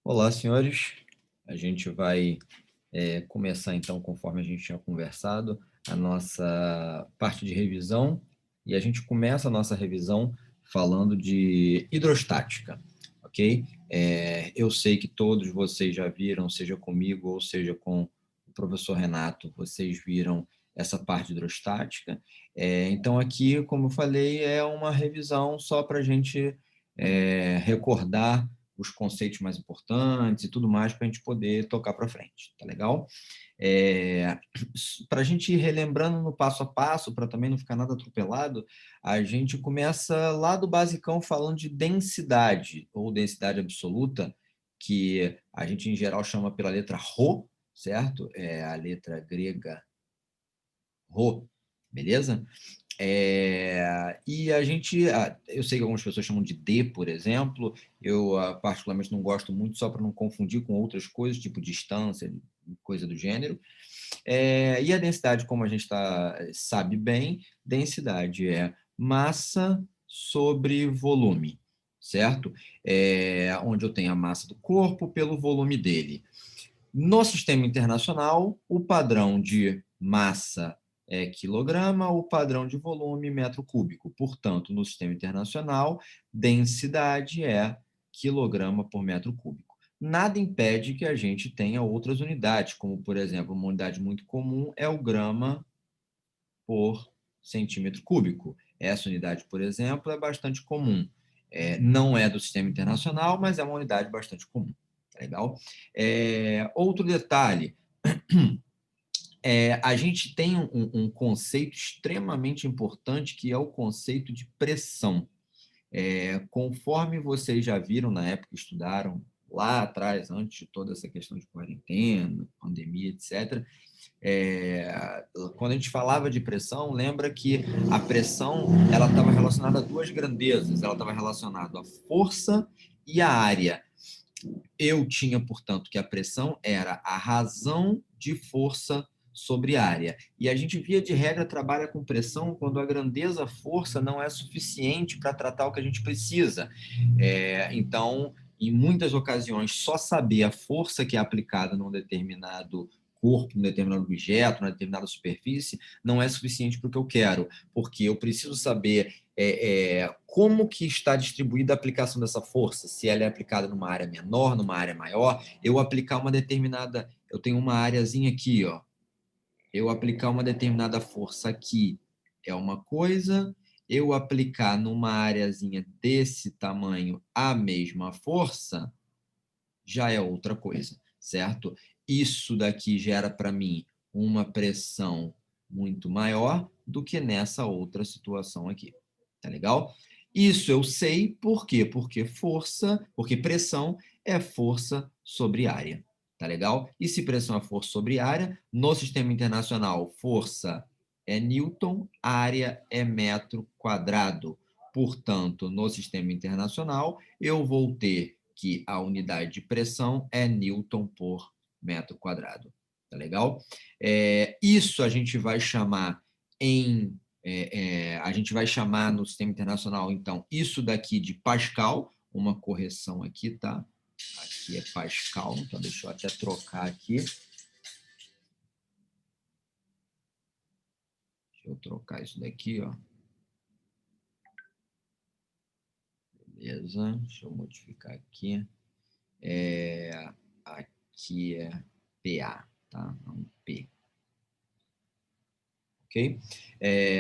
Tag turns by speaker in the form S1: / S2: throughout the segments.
S1: Olá, senhores. A gente vai começar, então, conforme a gente tinha conversado, a nossa parte de revisão. E a gente começa a nossa revisão falando de hidrostática, ok? Eu sei que todos vocês já viram, seja comigo ou seja com o professor Renato, vocês viram essa parte de hidrostática. Então, aqui, como eu falei, é uma revisão só para a gente recordar os conceitos mais importantes e tudo mais para a gente poder tocar para frente, tá legal? Para a gente ir relembrando no passo a passo, para também não ficar nada atropelado, a gente começa lá do basicão falando de densidade, ou densidade absoluta, que a gente em geral chama pela letra Rho, certo? É a letra grega Rho, beleza? E a gente, eu sei que algumas pessoas chamam de D, por exemplo, eu particularmente não gosto muito, só para não confundir com outras coisas, tipo distância, coisa do gênero. E a densidade, como a gente sabe bem, densidade é massa sobre volume, certo? Onde eu tenho a massa do corpo pelo volume dele. No sistema internacional, o padrão de massa é quilograma, o padrão de volume metro cúbico. Portanto, no sistema internacional, densidade é quilograma por metro cúbico. Nada impede que a gente tenha outras unidades, como, por exemplo, uma unidade muito comum é o grama por centímetro cúbico. Essa unidade, por exemplo, é bastante comum. Não é do sistema internacional, mas é uma unidade bastante comum. Legal? Outro detalhe, a gente tem um conceito extremamente importante, que é o conceito de pressão. Conforme vocês já viram na época que estudaram, lá atrás, antes de toda essa questão de quarentena, pandemia, etc., quando a gente falava de pressão, lembra que a pressão ela estava relacionada a duas grandezas, ela estava relacionada à força e à área. Eu tinha, portanto, que a pressão era a razão de força sobre área. E a gente, via de regra, trabalha com pressão quando a grandeza força não é suficiente para tratar o que a gente precisa. Então, em muitas ocasiões, só saber a força que é aplicada num determinado corpo, num determinado objeto, numa determinada superfície, não é suficiente para o que eu quero, porque eu preciso saber como que está distribuída a aplicação dessa força, se ela é aplicada numa área menor, numa área maior, eu aplicar uma determinada, eu tenho uma áreazinha aqui, ó, eu aplicar uma determinada força aqui é uma coisa, eu aplicar numa areazinha desse tamanho a mesma força, já é outra coisa, certo? Isso daqui gera para mim uma pressão muito maior do que nessa outra situação aqui. Tá legal? Isso eu sei por quê? Porque pressão é força sobre área. Tá legal? E se pressão é força sobre área, no sistema internacional, força é Newton, área é metro quadrado. Portanto, no sistema internacional, eu vou ter que a unidade de pressão é Newton por metro quadrado. Tá legal? Isso a gente vai chamar a gente vai chamar no sistema internacional, então, isso daqui de Pascal, uma correção aqui, tá? Aqui é Pascal, então deixa eu até trocar aqui. Deixa eu trocar isso daqui, ó. Beleza, deixa eu modificar aqui. Aqui é PA, tá? Não P. Ok?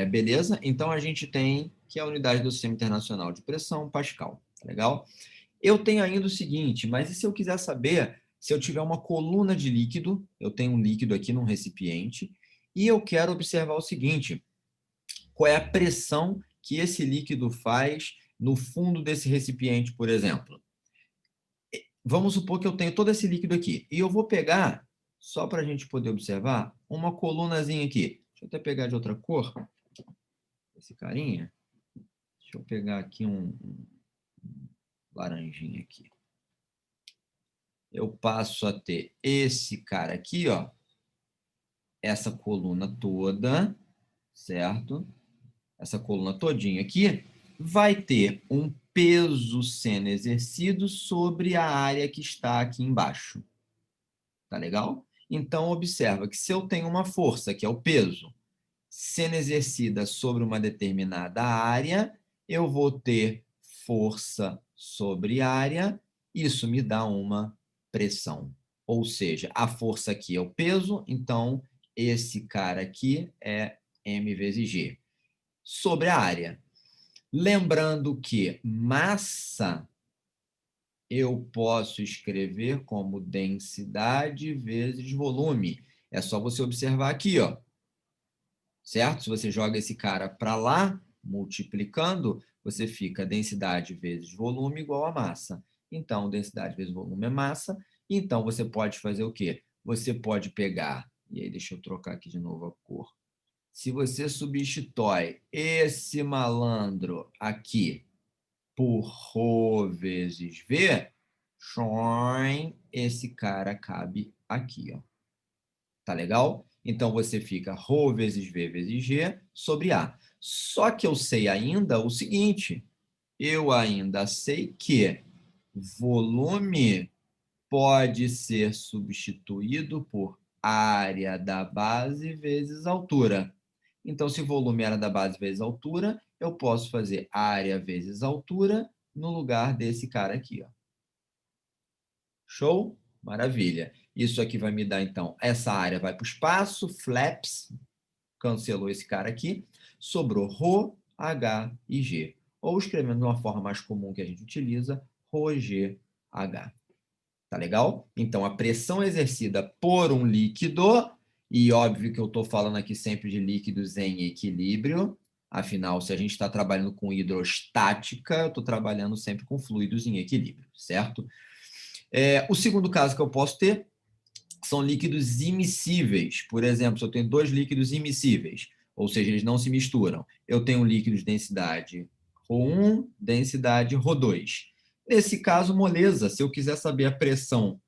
S1: Beleza? Então, a gente tem que a unidade do sistema internacional de pressão, Pascal. Tá legal? Eu tenho ainda o seguinte, mas e se eu quiser saber se eu tiver uma coluna de líquido, eu tenho um líquido aqui num recipiente, e eu quero observar o seguinte, qual é a pressão que esse líquido faz no fundo desse recipiente, por exemplo. Vamos supor que eu tenho todo esse líquido aqui, e eu vou pegar, só para a gente poder observar, uma colunazinha aqui. Deixa eu até pegar de outra cor, esse carinha. Deixa eu pegar aqui um laranjinha aqui. Eu passo a ter esse cara aqui, ó, essa coluna toda, certo? Essa coluna todinha aqui. vai ter um peso sendo exercido sobre a área que está aqui embaixo. Tá legal? Então, observa que se eu tenho uma força, que é o peso, sendo exercida sobre uma determinada área, eu vou ter força sobre área, isso me dá uma pressão. Ou seja, a força aqui é o peso, então esse cara aqui é M vezes G. Sobre a área. Lembrando que massa eu posso escrever como densidade vezes volume. É só você observar aqui, ó. Certo? Se você joga esse cara para lá, multiplicando, você fica densidade vezes volume igual a massa. Então, densidade vezes volume é massa. Então, você pode fazer o quê? Você pode pegar, e aí deixa eu trocar aqui de novo a cor. Se você substitui esse malandro aqui por ρ vezes V, esse cara cabe aqui, ó. Tá legal? Então, você fica ρ vezes V vezes G sobre A. Só que eu sei ainda o seguinte, eu ainda sei que volume pode ser substituído por área da base vezes altura. Então, se volume era da base vezes altura, eu posso fazer área vezes altura no lugar desse cara aqui, ó. Show? Maravilha. Isso aqui vai me dar, então, essa área vai para o espaço, flaps, cancelou esse cara aqui, sobrou ρ, h e g. Ou escrevendo de uma forma mais comum que a gente utiliza, ρg, h. Tá legal? Então, a pressão exercida por um líquido, e óbvio que eu estou falando aqui sempre de líquidos em equilíbrio, afinal, se a gente está trabalhando com hidrostática, eu estou trabalhando sempre com fluidos em equilíbrio, certo? O segundo caso que eu posso ter são líquidos immiscíveis. Por exemplo, se eu tenho dois líquidos immiscíveis, ou seja, eles não se misturam, eu tenho um líquido de densidade ρ1, densidade ρ2. Nesse caso, moleza, se eu quiser saber a pressão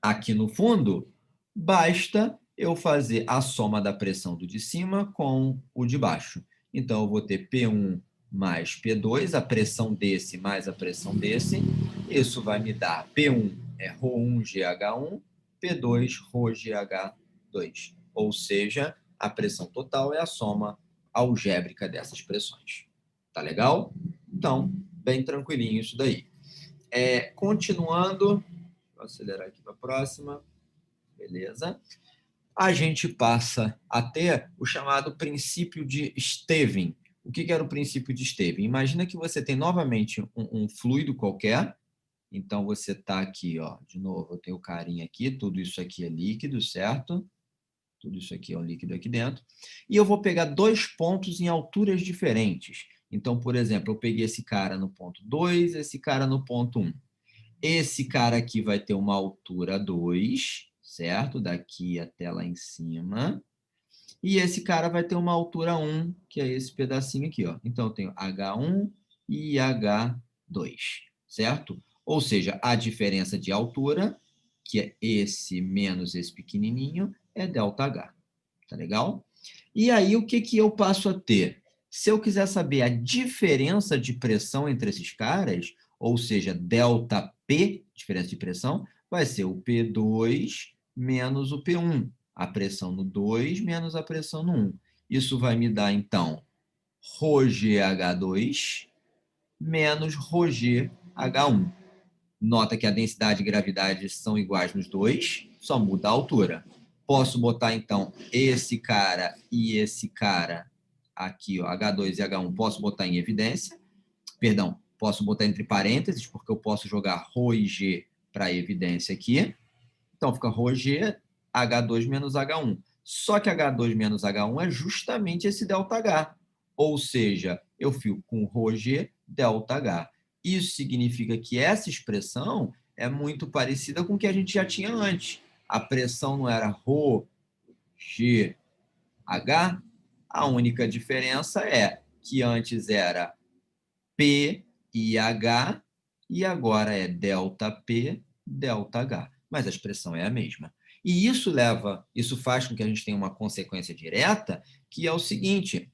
S1: aqui no fundo, basta eu fazer a soma da pressão do de cima com o de baixo. Então, eu vou ter P1 mais P2, a pressão desse mais a pressão desse. Isso vai me dar P1 é ρ1GH1, P2 ρGH2. Ou seja, a pressão total é a soma algébrica dessas pressões. Tá legal? Então, bem tranquilinho isso daí. Continuando, vou acelerar aqui para a próxima. Beleza? A gente passa a ter o chamado princípio de Stevin. O que era o princípio de Stevin? Imagina que você tem novamente um fluido qualquer. Então, você está aqui, ó, de novo, eu tenho o carinha aqui, tudo isso aqui é líquido, certo? Tudo isso aqui é um líquido aqui dentro. E eu vou pegar dois pontos em alturas diferentes. Então, por exemplo, eu peguei esse cara no ponto 2, esse cara no ponto 1. Esse cara aqui vai ter uma altura 2, certo? Daqui até lá em cima. E esse cara vai ter uma altura 1, que é esse pedacinho aqui, ó. Então, eu tenho H1 e H2, certo? Ou seja, a diferença de altura, que é esse menos esse pequenininho, é ΔH. Tá legal? E aí, o que eu passo a ter? Se eu quiser saber a diferença de pressão entre esses caras, ou seja, ΔP, diferença de pressão, vai ser o P2 menos o P1. A pressão no 2 menos a pressão no 1. Isso vai me dar, então, ρgH2 menos ρgH1. Nota que a densidade e gravidade são iguais nos dois, só muda a altura. Posso botar, então, esse cara e esse cara aqui, ó, H2 e H1, posso botar em evidência. Perdão, posso botar entre parênteses, porque eu posso jogar ρ e G para evidência aqui. Então, fica ρg, H2 menos H1. Só que H2 menos H1 é justamente esse ΔH. Ou seja, eu fico com ρg, ΔH. Isso significa que essa expressão é muito parecida com o que a gente já tinha antes. A pressão não era ρ, G, H. A única diferença é que antes era P e H e agora é ΔP, ΔH. Mas a expressão é a mesma. E isso faz com que a gente tenha uma consequência direta, que é o seguinte: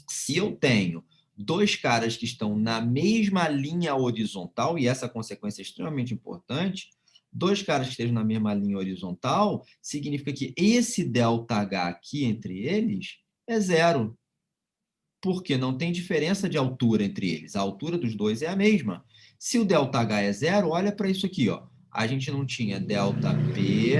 S1: se eu tenho dois caras que estão na mesma linha horizontal, e essa consequência é extremamente importante, dois caras que estejam na mesma linha horizontal, significa que esse ΔH aqui entre eles é zero, porque não tem diferença de altura entre eles. A altura dos dois é a mesma. Se o ΔH é zero, olha para isso aqui, ó. A gente não tinha ΔP,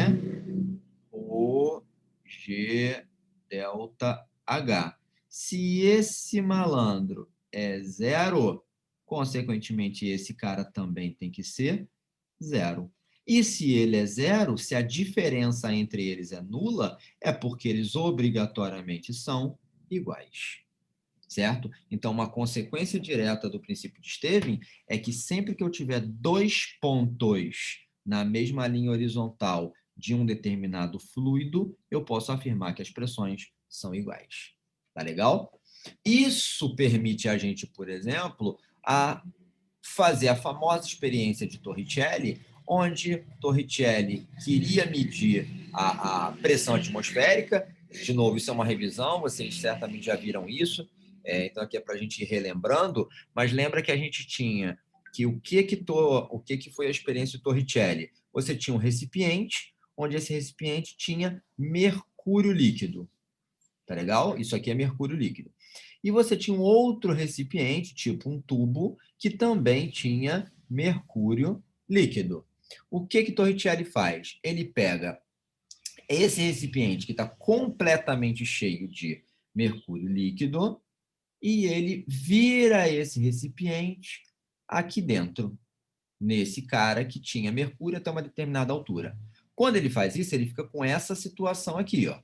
S1: OG, ΔH. Se esse malandro é zero, consequentemente, esse cara também tem que ser zero. E se ele é zero, se a diferença entre eles é nula, é porque eles obrigatoriamente são iguais. Certo? Então, uma consequência direta do princípio de Stevin é que sempre que eu tiver dois pontos na mesma linha horizontal de um determinado fluido, eu posso afirmar que as pressões são iguais. Tá legal? Isso permite a gente, por exemplo, a fazer a famosa experiência de Torricelli, onde Torricelli queria medir a pressão atmosférica. De novo, isso é uma revisão, vocês certamente já viram isso. Então, aqui é para a gente ir relembrando, mas lembra que a gente tinha que o que foi a experiência de Torricelli? Você tinha um recipiente, onde esse recipiente tinha mercúrio líquido. Tá legal? Isso aqui é mercúrio líquido. E você tinha um outro recipiente, tipo um tubo, que também tinha mercúrio líquido. O que Torricelli faz? Ele pega esse recipiente que está completamente cheio de mercúrio líquido e ele vira esse recipiente aqui dentro, nesse cara que tinha mercúrio até uma determinada altura. Quando ele faz isso, ele fica com essa situação aqui, ó.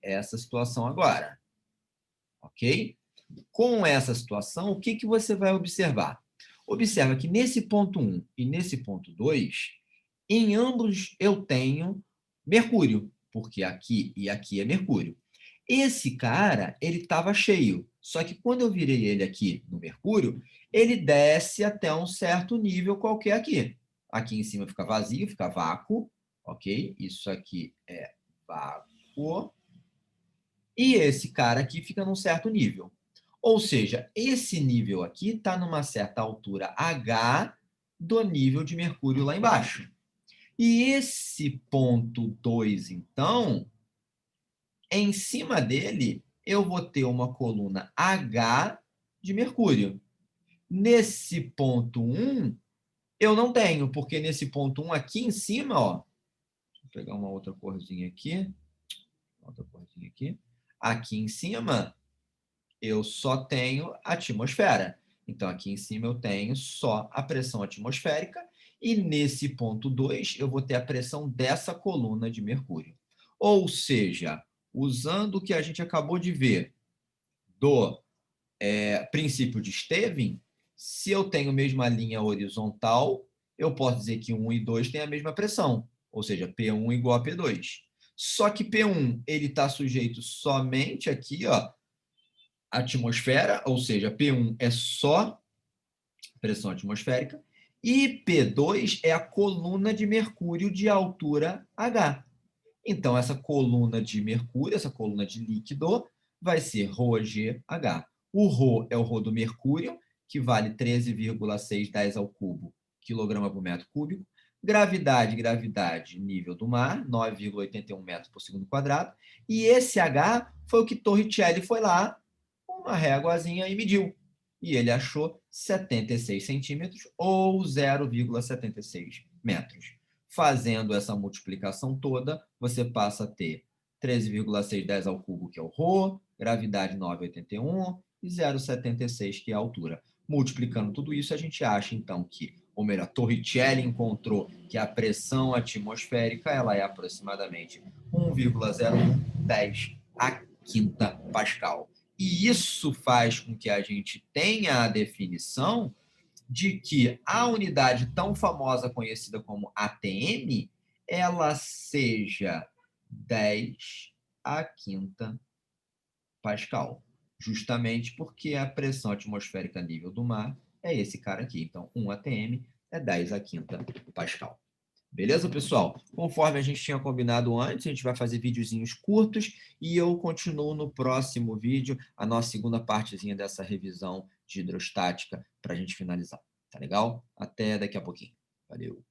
S1: Essa situação agora. Ok? Com essa situação, o que você vai observar? Observa que nesse ponto 1 e nesse ponto 2, em ambos eu tenho mercúrio, porque aqui e aqui é mercúrio. Esse cara, ele estava cheio, só que quando eu virei ele aqui no mercúrio, ele desce até um certo nível qualquer aqui. Aqui em cima fica vazio, fica vácuo, ok? Isso aqui é vácuo. E esse cara aqui fica num certo nível. Ou seja, esse nível aqui está numa certa altura H do nível de mercúrio lá embaixo. E esse ponto 2, então, em cima dele, eu vou ter uma coluna H de mercúrio. Nesse ponto 1, eu não tenho, porque nesse ponto 1 aqui em cima, ó, deixa eu pegar uma outra corzinha aqui, aqui em cima, eu só tenho a atmosfera. Então, aqui em cima eu tenho só a pressão atmosférica e nesse ponto 2 eu vou ter a pressão dessa coluna de mercúrio. Ou seja, usando o que a gente acabou de ver do princípio de Stevin, se eu tenho a mesma linha horizontal, eu posso dizer que 1 e 2 têm a mesma pressão, ou seja, P1 igual a P2. Só que P1 ele está sujeito somente aqui, ó, atmosfera, ou seja, P1 é só pressão atmosférica, e P2 é a coluna de mercúrio de altura H. Então, essa coluna de mercúrio, essa coluna de líquido, vai ser ρgH. O ρ é o ρ do mercúrio, que vale 13,610 ao cubo, quilograma por metro cúbico. Gravidade, nível do mar, 9,81 metros por segundo quadrado. E esse H foi o que Torricelli foi lá, uma réguazinha e mediu. E ele achou 76 centímetros ou 0,76 metros. Fazendo essa multiplicação toda, você passa a ter 13,610 ao cubo, que é o ρ, gravidade 9,81 e 0,76, que é a altura. Multiplicando tudo isso, a gente acha, então, que, ou melhor, Torricelli encontrou que a pressão atmosférica ela é aproximadamente 1,0110 a quinta Pascal. E isso faz com que a gente tenha a definição de que a unidade tão famosa conhecida como ATM, ela seja 10 a quinta Pascal, justamente porque a pressão atmosférica a nível do mar é esse cara aqui. Então, 1 ATM é 10 a quinta Pascal. Beleza, pessoal? Conforme a gente tinha combinado antes, a gente vai fazer videozinhos curtos e eu continuo no próximo vídeo a nossa segunda partezinha dessa revisão de hidrostática para a gente finalizar. Tá legal? Até daqui a pouquinho. Valeu!